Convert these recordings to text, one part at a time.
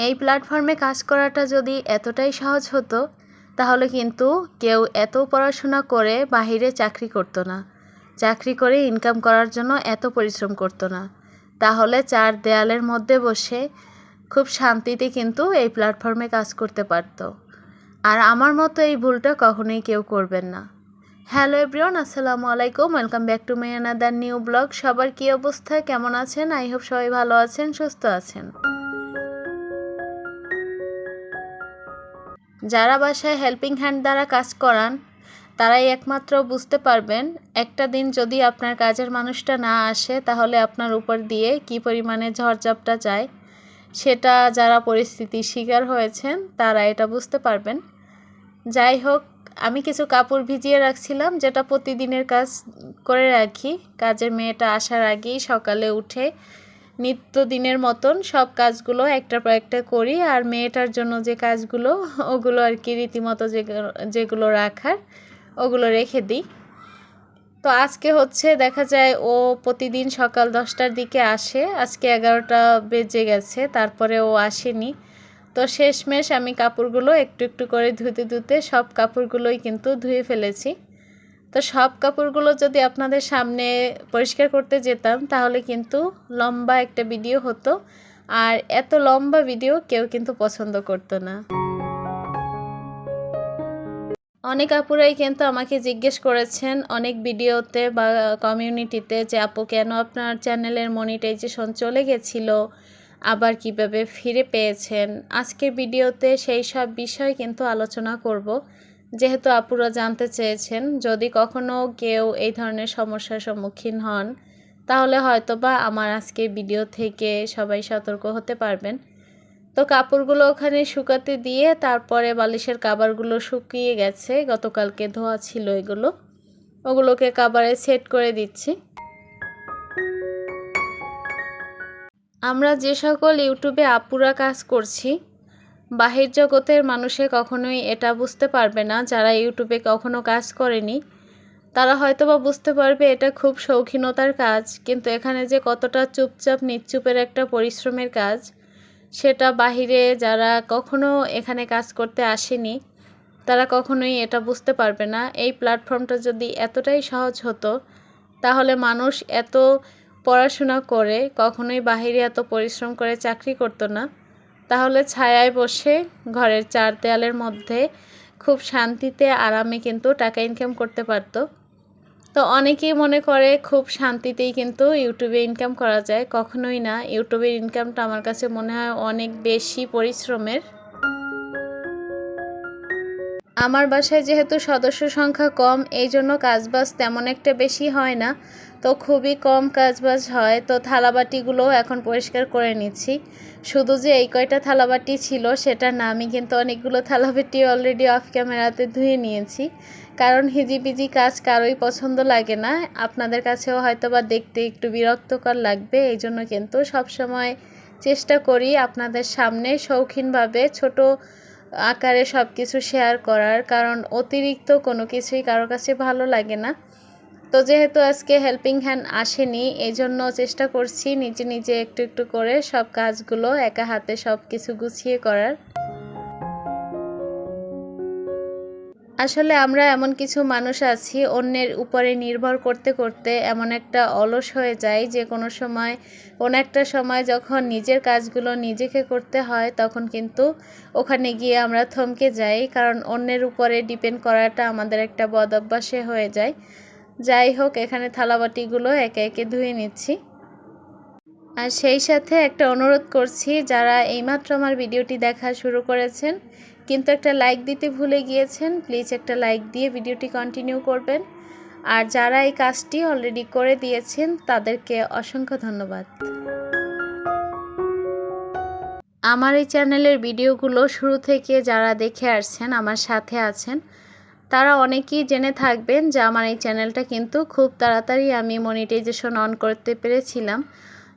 এই প্ল্যাটফর্মে কাজ করাটা যদি এতটাই সহজ হতো তাহলে কিন্তু কেউ এত পড়াশোনা করে বাহিরে চাকরি করতো না, চাকরি করে ইনকাম করার জন্য এত পরিশ্রম করতো না। তাহলে চার দেয়ালের মধ্যে বসে খুব শান্তিতে কিন্তু এই প্ল্যাটফর্মে কাজ করতে পারতো। আর আমার মতো এই ভুলটা কখনোই কেউ করবেন না। হ্যালো এভরিওয়ান, আসসালামু আলাইকুম, welcome back to my another new blog. সবার কী অবস্থা, কেমন আছেন? আই হোপ সবাই ভালো আছেন, সুস্থ আছেন। যারা বাসায় হেল্পিং হ্যান্ড দ্বারা কাজ করান তারাই একমাত্র বুঝতে পারবেন একটা দিন যদি আপনার কাজের মানুষটা না আসে তাহলে আপনার উপর দিয়ে কী পরিমাণে ঝড়ঝাপটা যায়। সেটা যারা পরিস্থিতির শিকার হয়েছেন তারা এটা বুঝতে পারবেন। যাই হোক, আমি কিছু কাপড় ভিজিয়ে রাখছিলাম, যেটা প্রতিদিনের কাজ করে রাখি। কাজের মেয়েটা আসার আগেই সকালে উঠে নিত্যদিনের মতন সব কাজগুলো একটার পর একটা করি, আর মেয়েটার জন্য যে কাজগুলো ওগুলো আর কি রীতিমতো যেগুলো রাখার ওগুলো রেখে দিই। তো আজকে হচ্ছে দেখা যায় ও প্রতিদিন সকাল 10টার দিকে আসে, আজকে 11টা বেজে গেছে, তারপরে ও আসেনি। তো শেষমেশ আমি কাপড়গুলো একটু একটু করে ধুতে ধুতে সব কাপড়গুলোই কিন্তু ধুয়ে ফেলেছি। তো সব কাপড়গুলো যদি আপনাদের সামনে পরিষ্কার করতে যেতাম তাহলে কিন্তু লম্বা একটা ভিডিও হতো, আর এত লম্বা ভিডিও কেউ কিন্তু পছন্দ করতো না। অনেক আপুরাই কিন্তু আমাকে জিজ্ঞেস করেছেন অনেক ভিডিওতে বা কমিউনিটিতে যে আপু কেন আপনার চ্যানেলের মনিটাইজেশন চলে গেছিল, আবার কিভাবে ফিরে পেয়েছেন। আজকের ভিডিওতে সেই সব বিষয় কিন্তু আলোচনা করব, যেহেতু আপুরা জানতে চেয়েছেন। যদি কখনো কেউ এই ধরনের সমস্যার সম্মুখীন হন তাহলে হয়তোবা আমার আজকের ভিডিও থেকে সবাই সতর্ক হতে পারবেন। তো কাপড়গুলো ওখানে শুকাতে দিয়ে তারপরে বালিশের কাভারগুলো শুকিয়ে গেছে, গতকালকে ধোয়া ছিল এগুলো, ওগুলোকে কাভারে সেট করে দিচ্ছি। আমরা যে সকল ইউটিউবে আপুরা কাজ করছি, বাহির জগতের মানুষে কখনোই এটা বুঝতে পারবে না। যারা ইউটিউবে কখনো কাজ করেনি তারা হয়তোবা বুঝতে পারবে এটা খুব শৌখিনতার কাজ, কিন্তু এখানে যে কতটা চুপচাপ নিচুপের একটা পরিশ্রমের কাজ সেটা বাহিরে যারা কখনো এখানে কাজ করতে আসেনি তারা কখনোই এটা বুঝতে পারবে না। এই প্ল্যাটফর্মটা যদি এতটাই সহজ হতো তাহলে মানুষ এত পড়াশোনা করে কখনোই বাহিরে এত পরিশ্রম করে চাকরি করতো না। তাহলে ছায়ায় বসে ঘরের চার দেয়ালের মধ্যে খুব শান্তিতে আরামে কিন্তু টাকা ইনকাম করতে পারতো। তো অনেকেই মনে করে খুব শান্তিতেই কিন্তু ইউটিউবে ইনকাম করা যায়, কখনোই না। ইউটিউবের ইনকামটা আমার কাছে মনে হয় অনেক বেশি পরিশ্রমের। আমার বাসায় যেহেতু সদস্য সংখ্যা কম, এই জন্য কাজবাজ তেমন একটা বেশি হয় না, তো খুবই কম কাজবাজ হয়। তো থালাবাটিগুলো এখন পরিষ্কার করে নিচ্ছি। শুধু যে এই কয়টা থালাবাটি ছিল সেটা না, আমি কিন্তু অনেকগুলো থালাবাটি অলরেডি অফ ক্যামেরাতে ধুয়ে নিয়েছি, কারণ হিজিবিজি কাজ কারোই পছন্দ লাগে না। আপনাদের কাছেও হয়তো বা দেখতে একটু বিরক্তকর লাগবে, এই জন্য কিন্তু সবসময় চেষ্টা করি আপনাদের সামনে শৌখিনভাবে ছোট আকারে সব কিছু শেয়ার করার, কারণ অতিরিক্ত কোনো কিছুই কারোর কাছে ভালো লাগে না। তো যেহেতু আজকে হেল্পিং হ্যান্ড আসেনি, এই জন্য চেষ্টা করছি নিজে নিজে একটু একটু করে সব কাজগুলো একা হাতে সব কিছু গুছিয়ে করার। আসলে আমরা এমন কিছু মানুষ আছি অন্যের উপরে নির্ভর করতে করতে এমন একটা অলস হয়ে যায় যে কোনো একটা সময় যখন নিজের কাজগুলো নিজেকে করতে হয় তখন কিন্তু ওখানে গিয়ে আমরা থমকে যাই, কারণ অন্যের উপরে ডিপেন্ড করাটা আমাদের একটা বদ অভ্যাসে হয়ে যায়। যাই হোক, এখানে থালাবাটিগুলো একে একে ধুয়ে নিচ্ছি। আর সেই সাথে একটা অনুরোধ করছি, যারা এইমাত্র আমার ভিডিওটি দেখা শুরু করেছেন কিন্তু একটা লাইক দিতে ভুলে গিয়েছেন, প্লিজ একটা লাইক দিয়ে ভিডিওটি কন্টিনিউ করবেন। আর যারা এই কাজটি অলরেডি করে দিয়েছেন তাদেরকে অসংখ্য ধন্যবাদ। আমার এই চ্যানেলের ভিডিওগুলো শুরু থেকে যারা দেখে আসছেন, আমার সাথে আছেন, তারা অনেকেই জেনে থাকবেন যে আমার এই চ্যানেলটা কিন্তু খুব তাড়াতাড়ি আমি মনিটাইজেশন অন করতে পেরেছিলাম।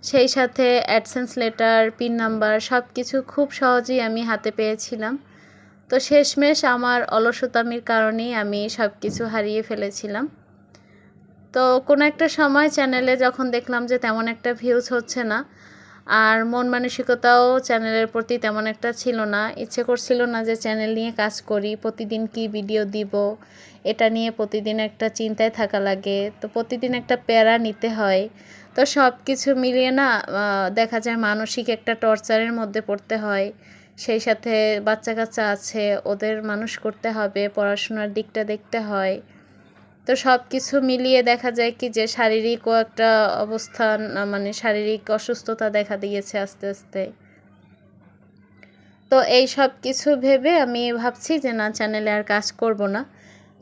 সেই সাথে অ্যাডসেন্স লেটার, পিন নাম্বার সব কিছু খুব সহজেই আমি হাতে পেয়েছিলাম। তো শেষমেশ আমার অলসতামির কারণেই আমি সব কিছু হারিয়ে ফেলেছিলাম। তো কোনো একটা সময় চ্যানেলে যখন দেখলাম যে তেমন একটা ভিউজ হচ্ছে না, আর মন মানসিকতাও চ্যানেলের প্রতি তেমন একটা ছিল না, ইচ্ছে করছিল না যে চ্যানেল নিয়ে কাজ করি, প্রতিদিন কি ভিডিও দিব এটা নিয়ে প্রতিদিন একটা চিন্তায় থাকা লাগে, তো প্রতিদিন একটা প্যারা নিতে হয়। তো সব কিছু মিলিয়ে না দেখা যায় মানসিক একটা টর্চারের মধ্যে পড়তে হয়। সেই সাথে বাচ্চা কাচ্চা আছে, ওদের মানুষ করতে হবে, পড়াশোনার দিকটা দেখতে হয়। তো সব কিছু মিলিয়ে দেখা যায় কি যে শারীরিকও একটা অবস্থান, মানে শারীরিক অসুস্থতা দেখা দিয়েছে আস্তে আস্তে। তো এই সব কিছু ভেবে আমি ভাবছি যে না, চ্যানেলে আর কাজ করব না।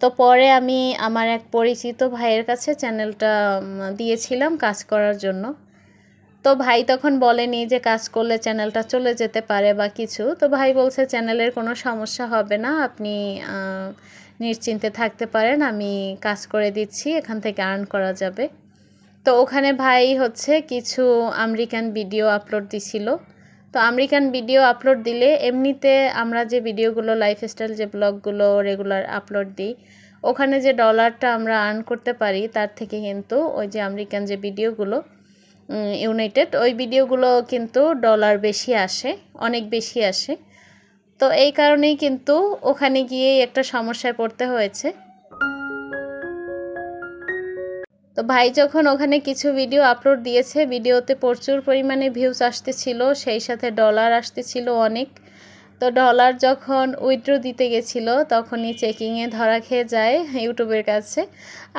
তো পরে আমি আমার এক পরিচিত ভাইয়ের কাছে চ্যানেলটা দিয়েছিলাম কাজ করার জন্য। তো ভাই তখন বলেনি যে কাজ করলে চ্যানেলটা চলে যেতে পারে বা কিছু। তো ভাই বলছে চ্যানেলের কোনো সমস্যা হবে না, আপনি নিশ্চিন্তে থাকতে পারেন, আমি কাজ করে দিচ্ছি, এখান থেকে আর্ন করা যাবে। তো ওখানে ভাই হচ্ছে কিছু আমেরিকান ভিডিও আপলোড দিছিল। তো আমেরিকান ভিডিও আপলোড দিলে এমনিতে আমরা যে ভিডিওগুলো লাইফস্টাইল যে ব্লগগুলো রেগুলার আপলোড দিই, ওখানে যে ডলারটা আমরা আর্ন করতে পারি তার থেকে কিন্তু ওই যে আমেরিকান যে ভিডিওগুলো ইউনাইটেড, ওই ভিডিওগুলো কিন্তু ডলার বেশি আসে, অনেক বেশি আসে। তো এই কারণেই কিন্তু ওখানে গিয়েই একটা সমস্যায় পড়তে হয়েছে। তো ভাই যখন ওখানে কিছু ভিডিও আপলোড দিয়েছে, ভিডিওতে প্রচুর পরিমাণে ভিউজ আসতেছিল, সেই সাথে ডলার আসতেছিল অনেক। তো ডলার যখন উইথড্র দিতে গেছিল তখনই চেকিংয়ে ধরা খেয়ে যায় ইউটিউবের কাছে,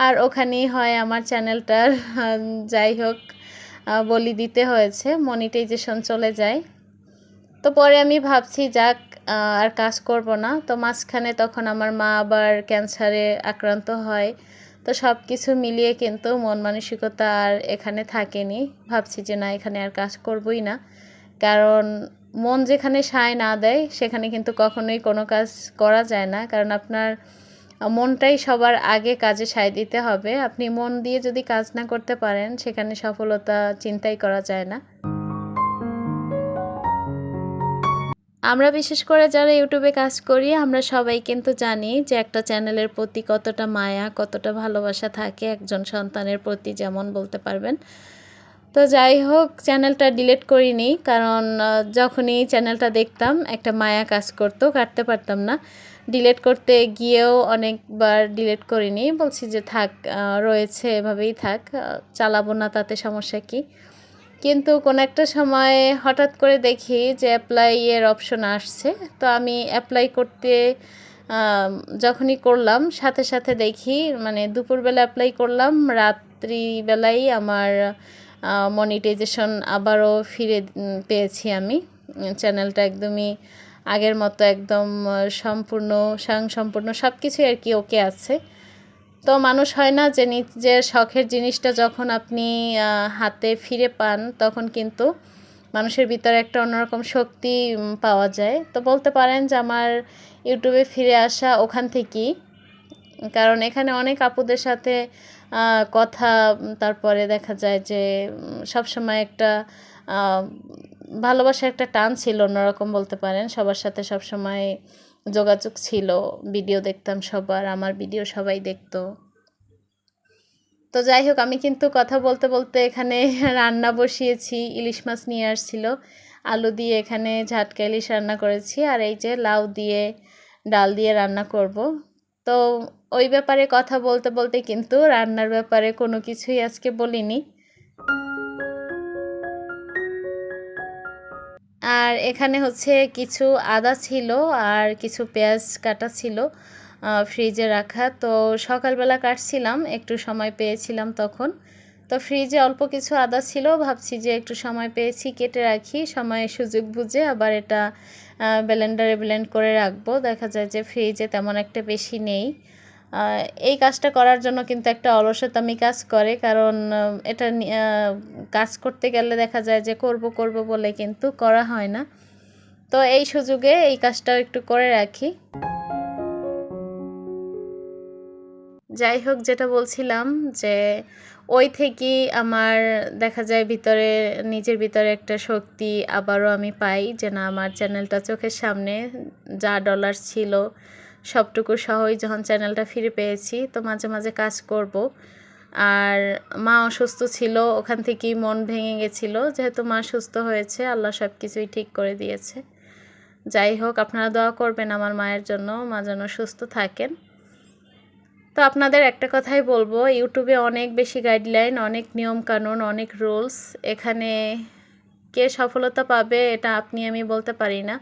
আর ওখানেই হয় আমার চ্যানেলটার যাই হোক বলি দিতে হয়েছে, মনিটাইজেশন চলে যায়। তো পরে আমি ভাবছি যাক আর কাজ করব না। তো মাঝখানে তখন আমার মা আবার ক্যান্সারে আক্রান্ত হয়। তো সব কিছু মিলিয়ে কিন্তু মন মানসিকতা আর এখানে থাকেনি, ভাবছি যে না, এখানে আর কাজ করবই না। কারণ মন যেখানে সায় না দেয় সেখানে কিন্তু কখনোই কোনো কাজ করা যায় না, কারণ আপনার মনটাই সবার আগে কাজে সায় দিতে হবে। আপনি মন দিয়ে যদি কাজ না করতে পারেন সেখানে সফলতা চিন্তাই করা যায় না। আমরা বিশেষ করে যারা ইউটিউবে কাজ করি, আমরা সবাই কিন্তু জানি যে একটা চ্যানেলের প্রতি কতটা মায়া, কতটা ভালোবাসা থাকে একজন সন্তানের প্রতি, যেমন বলতে পারবেন। তো যাই হোক, চ্যানেলটা ডিলিট করিনি, কারণ যখনই চ্যানেলটা দেখতাম একটা মায়া কাজ করতো, কাটতে পারতাম না। ডিলিট করতে গিয়েও অনেকবার ডিলিট করিনি, বলছি যে থাক, রয়েছে এভাবেই থাক, চালাবো না, তাতে সমস্যা কী। কিন্তু কোনো একটা সময় হঠাৎ করে দেখি যে অ্যাপ্লাই এর অপশন আসছে। তো আমি অ্যাপ্লাই করতে যখনই করলাম সাথে সাথে দেখি, মানে দুপুরবেলা অ্যাপ্লাই করলাম, রাত্রিবেলাই আমার মনিটাইজেশন আবারও ফিরে পেয়েছি আমি। চ্যানেলটা একদমই আগের মতো একদম সম্পূর্ণ স্বয়ংসম্পূর্ণ সব কিছুই আর কি ওকে আছে। তো মানুষ হয় না যে নিজের শখের জিনিসটা যখন আপনি হাতে ফিরে পান তখন কিন্তু মানুষের ভিতরে একটা অন্যরকম শক্তি পাওয়া যায়। তো বলতে পারেন যে আমার ইউটিউবে ফিরে আসা ওখান থেকেই, কারণ এখানে অনেক আপুদের সাথে কথা, তারপরে দেখা যায় যে সবসময় একটা ভালোবাসার একটা টান ছিল, অন্যরকম বলতে পারেন। সবার সাথে সবসময় যোগাযোগ ছিল, ভিডিও দেখতাম সবার, আমার ভিডিও সবাই দেখতো। তো যাই হোক, আমি কিন্তু কথা বলতে বলতে এখানে রান্না বসিয়েছি, ইলিশ মাছ নিয়ে আসছিল, আলু দিয়ে এখানে ঝাটকা ইলিশ রান্না করেছি, আর এই যে লাউ দিয়ে ডাল দিয়ে রান্না করব। তো ওই ব্যাপারে কথা বলতে বলতে কিন্তু রান্নার ব্যাপারে কোনো কিছুই আজকে বলিনি। আর এখানে হচ্ছে কিছু আদা ছিল আর কিছু পেঁয়াজ কাটা ছিল ফ্রিজে রাখা। তো সকালবেলা কাটছিলাম, একটু সময় পেয়েছিলাম তখন। তো ফ্রিজে অল্প কিছু আদা ছিল, ভাবছি যে একটু সময় পেয়েছি কেটে রাখি, সময় সুযোগ বুঝে আবার এটা ব্লেন্ডারে ব্লেন্ড করে রাখবো। দেখা যায় যে ফ্রিজে তেমন একটা বেশি নেই। এই কাজটা করার জন্য কিন্তু একটা অলসতামি কাজ করে, কারণ এটা কাজ করতে গেলে দেখা যায় যে করব করব বলে কিন্তু করা হয় না। তো এই সুযোগে এই কাজটাও একটু করে রাখি। যাই হোক, যেটা বলছিলাম যে ওই থেকেই আমার দেখা যায় ভিতরে, নিজের ভিতরে একটা শক্তি আবারও আমি পাই যে না, আমার চ্যানেলটা চোখের সামনে, যা ডলার ছিল সবটুকু সহই যখন চ্যানেলটা ফিরে পেয়েছি, তো মাঝে মাঝে কাজ করব। আর মা অসুস্থ ছিল, ওখান থেকেই মন ভেঙে গেছিলো। যেহেতু মা সুস্থ হয়েছে, আল্লাহ সব কিছুই ঠিক করে দিয়েছে। যাই হোক, আপনারা দোয়া করবেন আমার মায়ের জন্য, মা যেন সুস্থ থাকেন। তো আপনাদের একটা কথাই বলবো, ইউটিউবে অনেক বেশি গাইডলাইন, অনেক নিয়মকানুন, অনেক রুলস। এখানে কে সফলতা পাবে এটা আপনি আমি বলতে পারি না।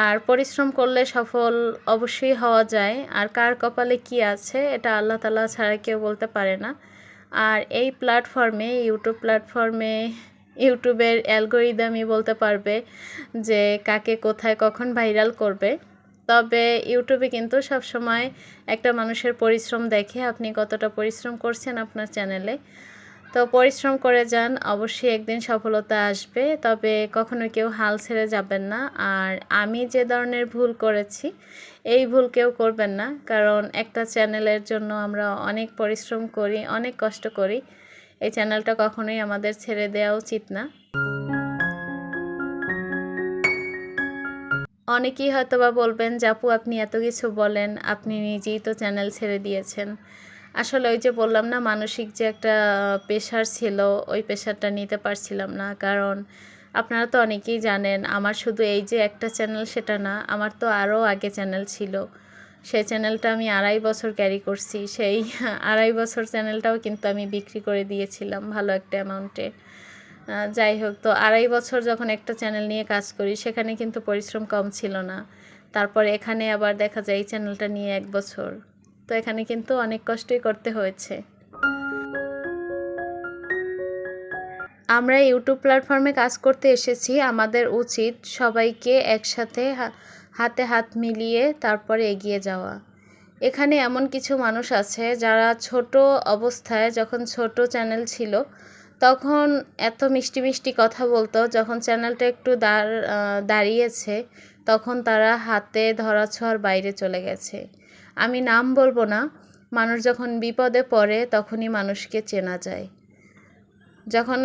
আর পরিশ্রম করলে সফল অবশ্যই হওয়া যায়। আর কার কপালে কি আছে এটা আল্লাহ তাআলা ছাড়া কেউ বলতে পারে না। আর এই প্ল্যাটফর্মে, ইউটিউব প্ল্যাটফর্মে, ইউটিউবের অ্যালগরিদমই বলতে পারবে যে কাকে কোথায় কখন ভাইরাল করবে। তবে ইউটিউবে কিন্তু সবসময় একটা মানুষের পরিশ্রম দেখে, আপনি কতটা পরিশ্রম করছেন আপনার চ্যানেলে। তো পরিশ্রম করে যান, অবশ্যই একদিন সফলতা আসবে। তবে কখনো কেউ হাল ছেড়ে যাবেন না। আর আমি যে ধরনের ভুল করেছি, এই ভুল কেউ করবেন না। কারণ একটা চ্যানেলের জন্য আমরা অনেক পরিশ্রম করি, অনেক কষ্ট করি। এই চ্যানেলটা কখনোই আমাদের ছেড়ে দেওয়া উচিত না। অনেকেই হয়তোবা বলবেন যে আপু আপনি এত কিছু বলেন, আপনি নিজেই তো চ্যানেল ছেড়ে দিয়েছেন। আসলে ওই যে বললাম না, মানসিক যে একটা প্রেশার ছিল, ওই প্রেশারটা নিতে পারছিলাম না। কারণ আপনারা তো অনেকেই জানেন, আমার শুধু এই যে একটা চ্যানেল সেটা না, আমার তো আরও আগে চ্যানেল ছিল। সেই চ্যানেলটা আমি 2.5 বছর ক্যারি করছি। সেই 2.5 বছর চ্যানেলটাও কিন্তু আমি বিক্রি করে দিয়েছিলাম ভালো একটা অ্যামাউন্টে। যাই হোক, তো 2.5 বছর যখন একটা চ্যানেল নিয়ে কাজ করি, সেখানে কিন্তু পরিশ্রম কম ছিল না। তারপর এখানে আবার দেখা যায় এই চ্যানেলটা নিয়ে 1 বছর, তো এখানে কিন্তু অনেক কষ্টই করতে হয়েছে। আমরা ইউটিউব প্ল্যাটফর্মে কাজ করতে এসেছি, আমাদের উচিত সবাইকে একসাথে হাতে হাত মিলিয়ে তারপরে এগিয়ে যাওয়া। এখানে এমন কিছু মানুষ আছে যারা ছোট অবস্থায়, যখন ছোট চ্যানেল ছিল তখন এত মিষ্টি মিষ্টি কথা বলতো, যখন চ্যানেলটা একটু দাঁড়িয়েছে তখন তারা হাতে ধরা ছোঁয়ার বাইরে চলে গেছে। আমি নাম বলবো না। মানুষ যখন বিপদে পড়ে তখনই মানুষকে চেনা যায়। যখন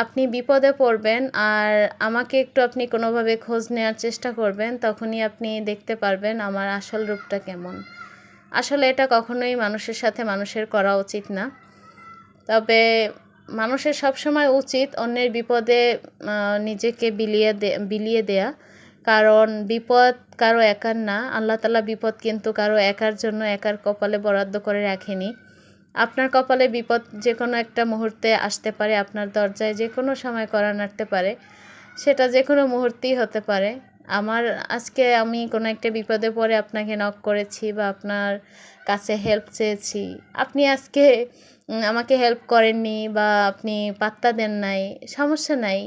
আপনি বিপদে পড়বেন আর আমাকে একটু আপনি কোনোভাবে খোঁজ নেওয়ার চেষ্টা করবেন, তখনই আপনি দেখতে পারবেন আমার আসল রূপটা কেমন। আসলে এটা কখনোই মানুষের সাথে মানুষের করা উচিত না। তবে মানুষের সবসময় উচিত অন্যের বিপদে নিজেকে বিলিয়ে দেয়া। কারণ বিপদ কারো একার না। আল্লাহ তাআলা বিপদ কিন্তু কারো একার জন্য, একার কপালে বরাদ্দ করে রাখেনি। আপনার কপালে বিপদ যে কোনো একটা মুহূর্তে আসতে পারে, আপনার দরজায় যে কোনো সময় কড়া নাড়তে পারে। সেটা যে কোনো মুহূর্তেই হতে পারে। আজকে আমি কোনো একটা বিপদে পড়ে আপনাকে নক করেছি বা আপনার কাছে হেল্প চেয়েছি। আপনি আজকে আমাকে হেল্প করেননি বা আপনি পাত্তা দেন নাই, সমস্যা নাই।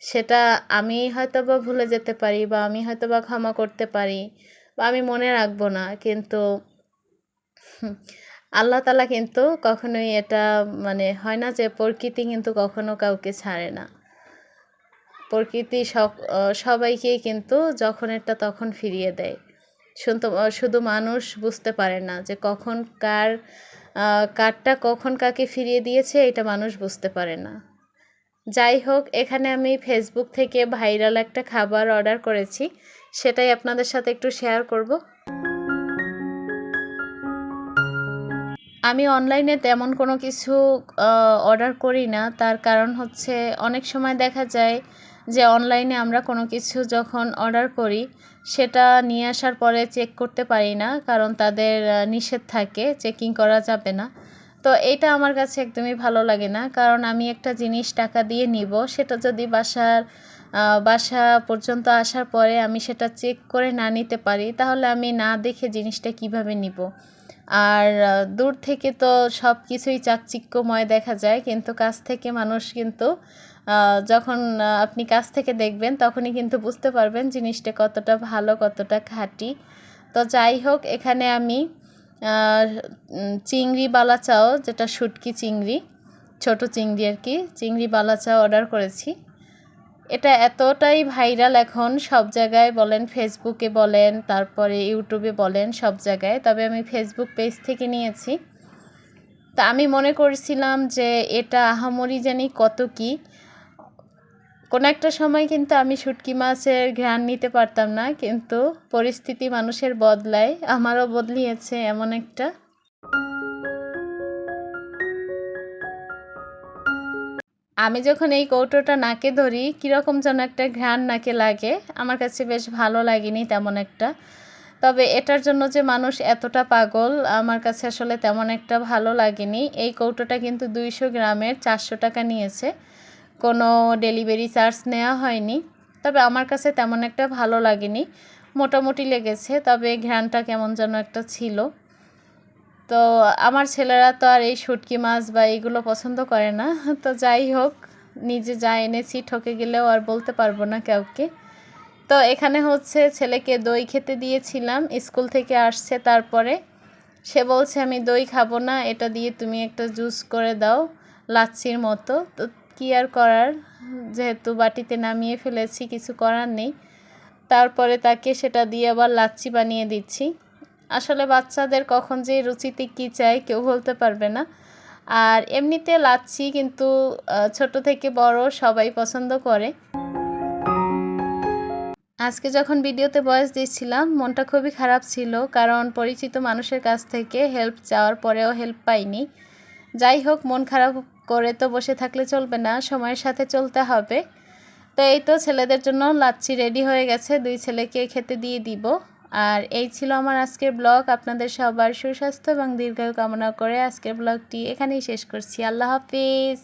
সেটা আমি হয়তোবা ভুলে যেতে পারি বা আমি হয়তোবা ক্ষমা করতে পারি বা আমি মনে রাখবো না। কিন্তু আল্লাহ তাআলা কিন্তু কখনোই এটা, মানে হয় না যে প্রকৃতি কিন্তু কখনো কাউকে ছাড়ে না। প্রকৃতি সবাইকেই কিন্তু যখনেরটা তখন ফিরিয়ে দেয়। শুধু মানুষ বুঝতে পারে না যে কখন কারটা কখন কাকে ফিরিয়ে দিয়েছে, এটা মানুষ বুঝতে পারে না। যাই হোক, এখানে আমি ফেসবুক থেকে ভাইরাল একটা খাবার অর্ডার করেছি, সেটাই আপনাদের সাথে একটু শেয়ার করব। আমি অনলাইনে তেমন কোনো কিছু অর্ডার করি না। তার কারণ হচ্ছে অনেক সময় দেখা যায় যে অনলাইনে আমরা কোনো কিছু যখন অর্ডার করি, সেটা নিয়ে আসার পরে চেক করতে পারি না। কারণ তাদের নিষেধ থাকে, চেকিং করা যাবে না। তো এটা আমার কাছে একদমই ভালো লাগে না। কারণ আমি একটা জিনিস টাকা দিয়ে নিব, সেটা যদি বাসা পর্যন্ত আসার পরে আমি সেটা চেক করে না নিতে পারি, তাহলে আমি না দেখে জিনিসটা কিভাবে নিব। আর দূর থেকে তো সব কিছুই চাকচিক্যময় দেখা যায়, কিন্তু কাছ থেকে মানুষ কিন্তু যখন আপনি কাছ থেকে দেখবেন তখনই কিন্তু বুঝতে পারবেন জিনিসটা কতটা ভালো, কতটা খাঁটি। তো যাই হোক, এখানে আমি চিংড়ি বালাচাও, যেটা শুটকি চিংড়ি, ছোট চিংড়ি আর কি, চিংড়ি বালাচাও অর্ডার করেছি। এটা এতটাই ভাইরাল এখন সব জায়গায়, বলেন ফেসবুকে বলেন, তারপরে ইউটিউবে বলেন, সব জায়গায়। তবে আমি ফেসবুক পেজ থেকে নিয়েছি। তা আমি মনে করেছিলাম যে এটা আহামরি জানি কত কি। কোনো একটা সময় কিন্তু আমি শুটকি মাছের ঘ্রাণ নিতে পারতাম না, কিন্তু পরিস্থিতি মানুষের বদলায়, আমারও বদলিয়েছে এমন একটা। আমি যখন এই কৌটোটা নাকে ধরি কীরকম যেন একটা ঘ্রাণ নাকে লাগে, আমার কাছে বেশ ভালো লাগেনি তেমন একটা। তবে এটার জন্য যে মানুষ এতটা পাগল আমার কাছে আসলে তেমন একটা ভালো লাগেনি। এই কৌটোটা কিন্তু 200 গ্রামের 400 টাকা নিয়েছে, কোনো ডেলিভারি চার্জ নেওয়া হয়নি। তবে আমার কাছে তেমন একটা ভালো লাগেনি, মোটামুটি লেগেছে, তবে ঘ্রাণটা কেমন যেন একটা ছিল। তো আমার ছেলেরা তো আর এই শুটকি মাছ বা এইগুলো পছন্দ করে না। তো যাই হোক, নিজে যা এনেছি ঠকে গেলেও আর বলতে পারবো না কাউকে। তো এখানে হচ্ছে ছেলেকে দই খেতে দিয়েছিলাম, স্কুল থেকে আসছে, তারপরে সে বলছে আমি দই খাবো না, এটা দিয়ে তুমি একটা জুস করে দাও লাচ্ছির মতো। তো কী আর করার, যেহেতু বাটিতে নামিয়ে ফেলেছি কিছু করার নেই। তারপরে তাকে সেটা দিয়ে আবার লাচ্ছি বানিয়ে দিচ্ছি। আসলে বাচ্চাদের কখন যে রুচিতে কী চাই কেউ বলতে পারবে না। আর এমনিতে লাচ্ছি কিন্তু ছোট থেকে বড় সবাই পছন্দ করে। আজকে যখন ভিডিওতে ভয়েস দিচ্ছিলাম মনটা খুবই খারাপ ছিল, কারণ পরিচিত মানুষের কাছ থেকে হেল্প চাওয়ার পরেও হেল্প পাইনি। যাই হোক, মন খারাপ করে তো বসে থাকলে চলবে না, সময়ের সাথে চলতে হবে। তো এই তো ছেলেদের জন্য লাচ্ছি রেডি হয়ে গেছে, 2 ছেলেকে খেতে দিয়ে দিব। আর এই ছিল আমার আজকের ব্লগ। আপনাদের সবার সুস্বাস্থ্য এবং দীর্ঘায়ু কামনা করে আজকের ব্লগটি এখানেই শেষ করছি। আল্লাহ হাফিজ।